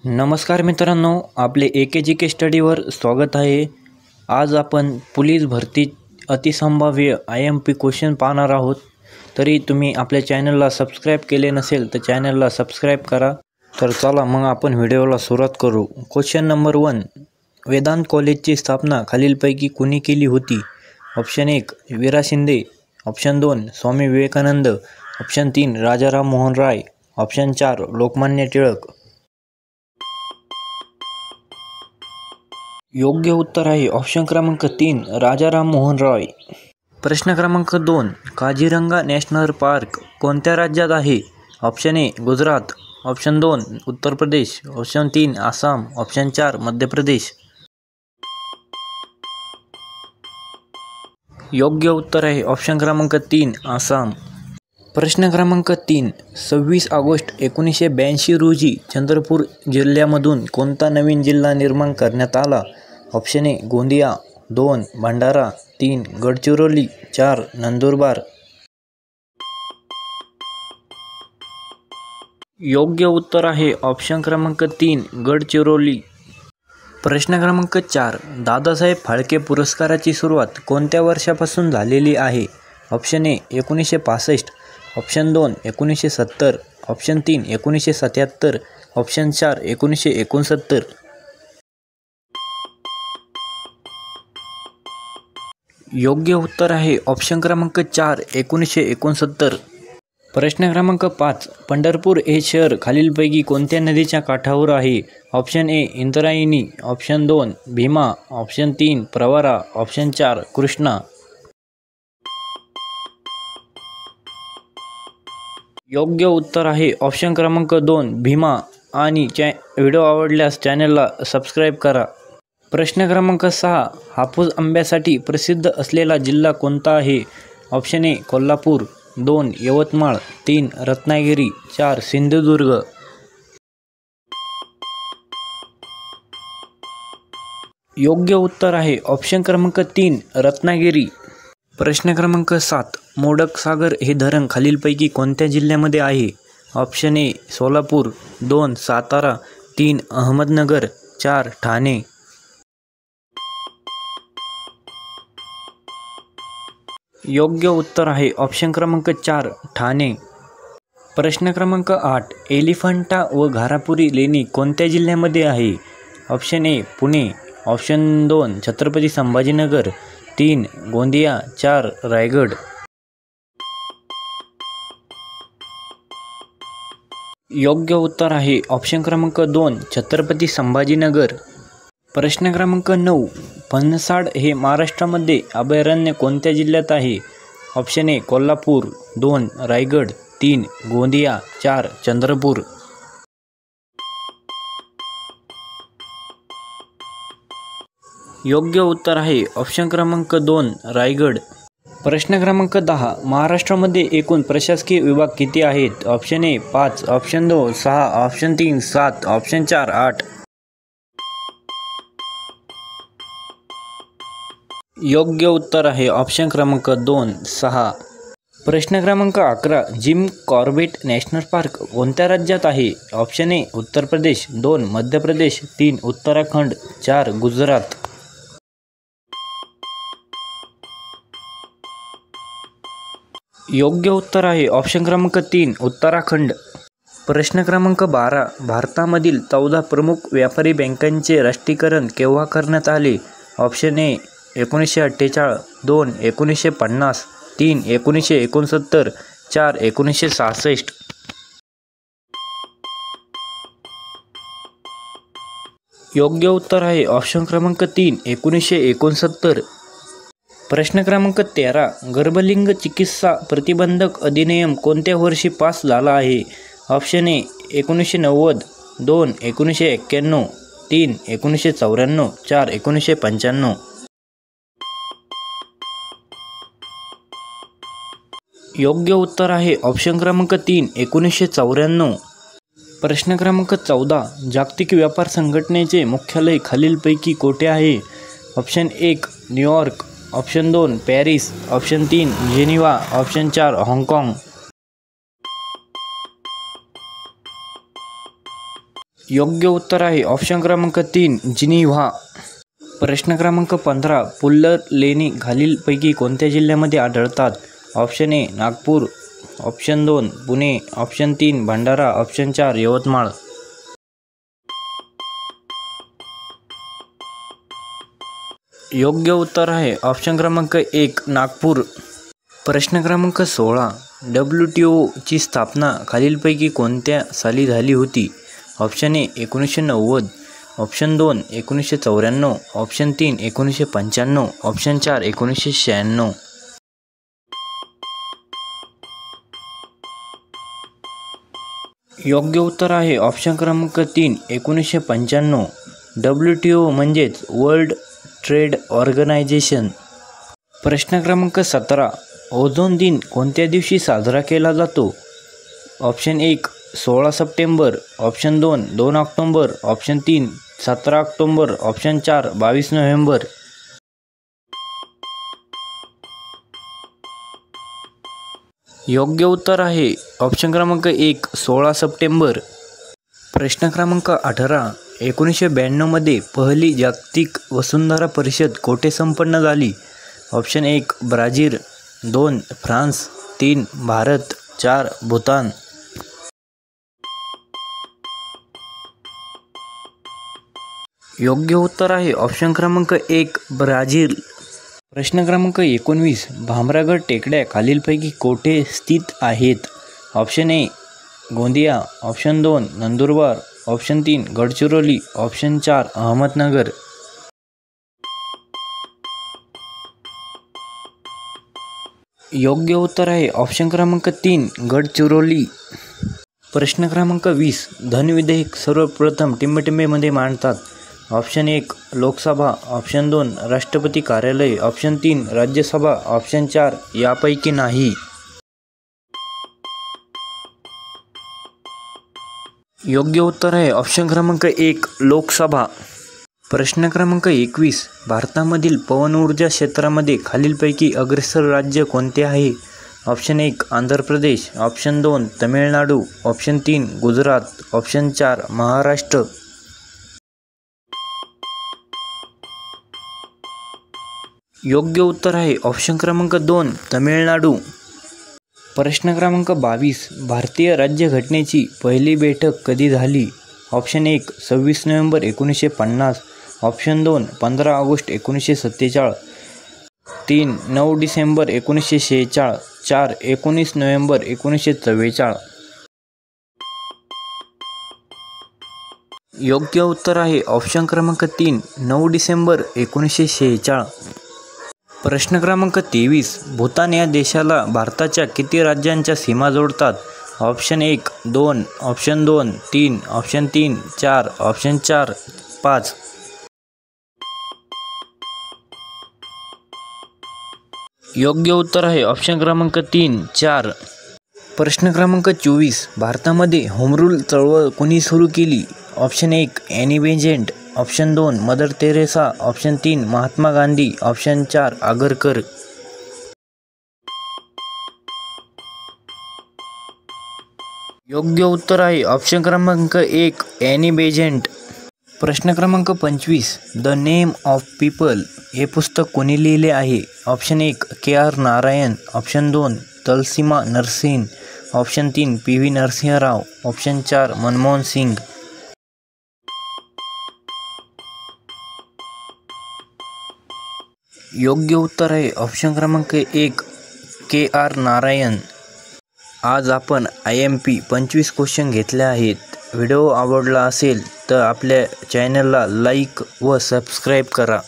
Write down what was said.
नमस्कार मित्रांनो, आपले AKGK स्टडीवर स्वागत आहे। आज आपण पोलीस भरती अतिसंभाव्य IMP क्वेश्चन पाहणार आहोत। तरी तुम्ही आपल्या चॅनलला सबस्क्राइब केले नसेल तर चॅनलला सबस्क्राइब करा। तर चला मग आपण व्हिडिओला सुरुवात करू। क्वेश्चन नंबर 1, वेदांत कॉलेजची स्थापना खालीलपैकी कुणी केली होती? ऑप्शन 1 वीरा Shinde, option 2 Swami Vivekananda, option 3 Rajaram Mohan Roy, option 4 Lokmanya Tilak. योग्य उत्तर आहे ऑप्शन क्रमांक 3 राजाराम मोहन रॉय। प्रश्न क्रमांक 2, काझीरंगा नॅशनल पार्क कोणत्या राज्यात आहे? Option A Gujarat, option 2 Uttar Pradesh, option 3 Assam, option 4 Madhya Pradesh. योग्य उत्तर आहे ऑप्शन क्रमांक 3 आसाम। प्रश्न क्रमांक 3, 26 ऑगस्ट 1982 रोजी चंद्रपूर जिल्ह्यामधून कोणता नवीन जिल्हा निर्माण करण्यात आला? Option A Gondia, 2 Bhandara, 3 Gadchiroli, 4 Nandurbar. योग्य उत्तर आहे ऑप्शन क्रमांक 3 गडचिरोली। प्रश्न क्रमांक 4, दादासाहेब फाळके पुरस्काराची सुरुवात कोणत्या वर्षापासून झालेली आहे? Option A 1965, option 2 1970, option 3 1977, option 4 1969। योग्य उत्तर आहे ऑप्शन क्रमांक 4 1969। प्रश्न क्रमांक 5, पंढरपूर हे शहर खालीलपैकी कोणत्या नदीच्या काठावर आहे? Option A Indrayani, option 2 Bhima, option 3 Pravara, option 4 Krishna. योग्य उत्तर आहे ऑप्शन क्रमांक 2 भीमा। आणि व्हिडिओ आवडल्यास चॅनलला सबस्क्राइब करा। प्रश्न क्रमांक 6, हापूस आंब्यासाठी प्रसिद्ध असलेला जिल्हा कोणता आहे? Option A Kolhapur, 2 Yavatmal, 3 Ratnagiri, 4 Sindhudurg. योग्य उत्तर आहे ऑप्शन क्रमांक 3 रत्नागिरी। प्रश्न क्रमांक 7, मोडक सागर हे धरण खालीलपैकी कोणत्या जिल्ह्यामध्ये आहे? Option A Solapur, 2 Satara, 3 Ahmednagar, 4 Thane. योग्य उत्तर आहे ऑप्शन क्रमांक 4 ठाणे। प्रश्न क्रमांक 8, एलिफंटा व घारापुरी लेणी कोणत्या जिल्ह्यामध्ये आहे? Option A Pune, option 2 Chhatrapati Sambhajinagar, 3 Gondia, 4 Raigad. योग्य उत्तर आहे ऑप्शन क्रमांक 2 छत्रपती संभाजीनगर। प्रश्न क्रमांक 9, फणसाड हे महाराष्ट्रामध्ये अभयारण्य कोणत्या जिल्ह्यात आहे? Option A Kolhapur, 2 Raigad, 3 Gondia, 4 Chandrapur. योग्य उत्तर आहे ऑप्शन क्रमांक 2 रायगड। प्रश्न क्रमांक 10, महाराष्ट्रामध्ये एकूण प्रशासकीय विभाग किती आहेत? Option A 5, option 2 6, option 3 7, option 4 8। योग्य उत्तर आहे ऑप्शन क्रमांक 2 6। प्रश्न क्रमांक 11, जिम कॉर्बेट नॅशनल पार्क कोणत्या राज्यात आहे? Option A Uttar Pradesh, 2 Madhya Pradesh, 3 Uttarakhand, 4 Gujarat. योग्य उत्तर आहे ऑप्शन क्रमांक 3 उत्तराखंड। प्रश्न क्रमांक 12, भारतामधील 14 प्रमुख व्यापारी बँकांचे राष्ट्रीयकरण केव्हा करण्यात आले? Option A 1948, 2 1950, 3 1969, 4 1966। योग्य उत्तर आहे ऑप्शन क्रमांक 3 1969। प्रश्न क्रमांक 13, गर्भलिंग चिकित्सा प्रतिबंधक अधिनियम कोणत्या वर्षी पास झाला आहे? Option A 1990, 2 1991, 3 1994, 4 1995। योग्य उत्तर आहे ऑप्शन क्रमांक 3 1994। प्रश्न क्रमांक 14, जागतिक व्यापार संघटनेचे मुख्यालय खालीलपैकी कोठे आहे? Option 1 New York, option 2 Paris, option 3 जेनिवा, option 4 हाँगकाँग। योग्य उत्तर आहे ऑप्शन क्रमांक 3 जिनिव्हा. प्रश्न क्रमांक 15 पुल्लर लेणी खालीलपैकी कोणत्या जिल्ह्यामध्ये आढळतात? Option A Nagpur, option 2 Pune, option 3 Bhandara, option 4 Yavatmal. योग्य उत्तर आहे ऑप्शन क्रमांक 1 नागपूर. प्रश्न क्रमांक 16 WTO ची स्थापना खालीलपैकी कोणत्या साली झाली होती? Option A 1990, option 2 1994, option 3 1995, option 4 1996. योग्य उत्तर आहे ऑप्शन क्रमांक 3 1995. WTO म्हणजेच वर्ल्ड ट्रेड ऑर्गनायझेशन. प्रश्न क्रमांक 17 ओझोन दिन कोणत्या दिवशी साजरा केला जातो? ऑप्शन 1 16 सप्टेंबर, ऑप्शन 2 2 ऑक्टोंबर, ऑप्शन 3 17 ऑक्टोंबर, ऑप्शन 4 22 नोव्हेंबर. योग्य उत्तर आहे ऑप्शन क्रमांक 1 16 सप्टेंबर. प्रश्न क्रमांक 18 1992 मध्ये पहिली जागतिक वसुंधरा परिषद कोठे संपन्न झाली? Option 1 Brazil, 2 France, 3 Bharat, 4 Bhutan. योग्य उत्तर आहे ऑप्शन क्रमांक 1 ब्राझील. प्रश्न क्रमांक 19 भामरागड टेकड्या खालीलपैकी कोठे स्थित आहेत? Option A Gondia, option 2 Nandurbar, option 3 Gadchiroli, option 4 Ahmednagar. योग्य उत्तर आहे ऑप्शन क्रमांक 3 गडचिरोली. प्रश्न क्रमांक 20 धन विधेयक सर्वप्रथम टिंबटिंबेमध्ये मांडतात? ऑप्शन 1 लोकसभा, ऑप्शन 2 राष्ट्रपती कार्यालय, ऑप्शन 3 राज्यसभा, ऑप्शन 4 यापैकी नाही. योग्य उत्तर आहे ऑप्शन क्रमांक 1 लोकसभा. प्रश्न क्रमांक 21 भारतामधील पवन ऊर्जा क्षेत्रामध्ये खालीलपैकी अग्रेसर राज्य कोणते आहे? Option 1 Andhra Pradesh, option 2 Tamil Nadu, option 3 Gujarat, option 4 Maharashtra. योग्य उत्तर आहे ऑप्शन क्रमांक 2 तमिळनाडू. प्रश्न क्रमांक 22 भारतीय राज्यघटनेची पहिली बैठक कधी झाली? Option 1 26 November 1950, option 2 15 August 1947, 3 9 December 1946, 4 19 November 1944. योग्य उत्तर आहे ऑप्शन क्रमांक 3 9 डिसेंबर 1946. प्रश्न क्रमांक 23 भूतान या देशाला भारताच्या किती राज्यांच्या सीमा जोडतात? Option 1 2, option 2 3, option 3 4, option 4 5. योग्य उत्तर आहे ऑप्शन क्रमांक 3 4. प्रश्न क्रमांक 24 भारतामध्ये होम रूल चळवळ कोणी सुरू केली? Option 1 Annie Besant, option 2 Mother Teresa, option 3 Mahatma Gandhi, option 4 Agarkar. योग्य उत्तर आहे ऑप्शन क्रमांक 1 ॲनी बेझंट. प्रश्न क्रमांक 25 द नेम ऑफ पीपल हे पुस्तक कोणी लिहिले आहे? ऑप्शन 1 KR नारायण, ऑप्शन 2 तलसीमा नरसेन, option 3 PV Narasimha Rao, option 4 Manmohan Singh. योग्य उत्तर आहे ऑप्शन क्रमांक 1 KR नारायण. आज आपण IMP 25 क्वेश्चन घेतले आहेत. व्हिडिओ आवडला असेल तर आपल्या चॅनलला लाईक व सबस्क्राईब करा.